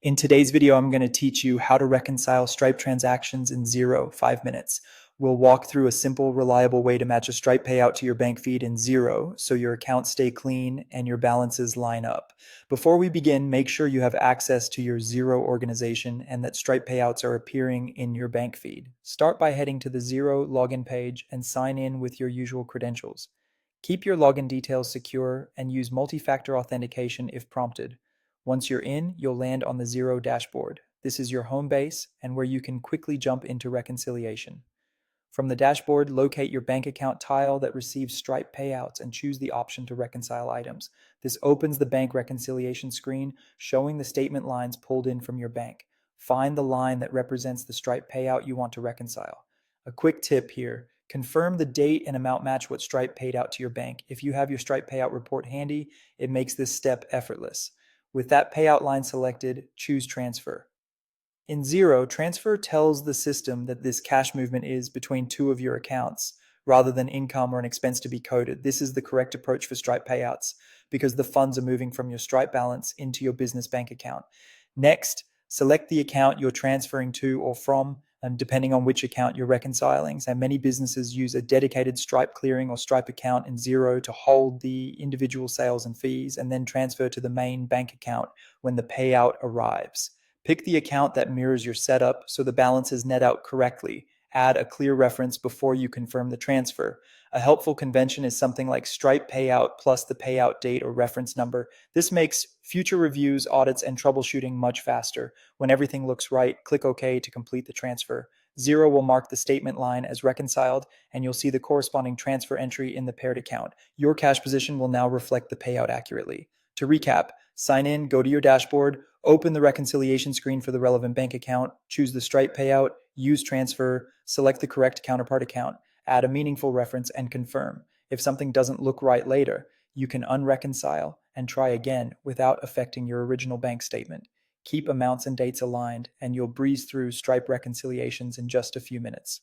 In today's video, I'm going to teach you how to reconcile Stripe transactions in Xero, 5 minutes. We'll walk through a simple, reliable way to match a Stripe payout to your bank feed in Xero so your accounts stay clean and your balances line up. Before we begin, make sure you have access to your Xero organization and that Stripe payouts are appearing in your bank feed. Start by heading to the Xero login page and sign in with your usual credentials. Keep your login details secure and use multi-factor authentication if prompted. Once you're in, you'll land on the Xero dashboard. This is your home base and where you can quickly jump into reconciliation. From the dashboard, locate your bank account tile that receives Stripe payouts and choose the option to reconcile items. This opens the bank reconciliation screen, showing the statement lines pulled in from your bank. Find the line that represents the Stripe payout you want to reconcile. A quick tip here: confirm the date and amount match what Stripe paid out to your bank. If you have your Stripe payout report handy, it makes this step effortless. With that payout line selected, choose Transfer. In Xero, Transfer tells the system that this cash movement is between two of your accounts, rather than income or an expense to be coded. This is the correct approach for Stripe payouts because the funds are moving from your Stripe balance into your business bank account. Next, select the account you're transferring to or from, and depending on which account you're reconciling. So many businesses use a dedicated Stripe clearing or Stripe account in Xero to hold the individual sales and fees and then transfer to the main bank account when the payout arrives. Pick the account that mirrors your setup so the balances net out correctly. Add a clear reference before you confirm the transfer. A helpful convention is something like Stripe payout plus the payout date or reference number. This makes future reviews, audits, and troubleshooting much faster. When everything looks right, click OK to complete the transfer. Xero will mark the statement line as reconciled, and you'll see the corresponding transfer entry in the paired account. Your cash position will now reflect the payout accurately. To recap, sign in, go to your dashboard, open the reconciliation screen for the relevant bank account, choose the Stripe payout, use transfer, select the correct counterpart account, add a meaningful reference, and confirm. If something doesn't look right later, you can unreconcile and try again without affecting your original bank statement. Keep amounts and dates aligned, and you'll breeze through Stripe reconciliations in just a few minutes.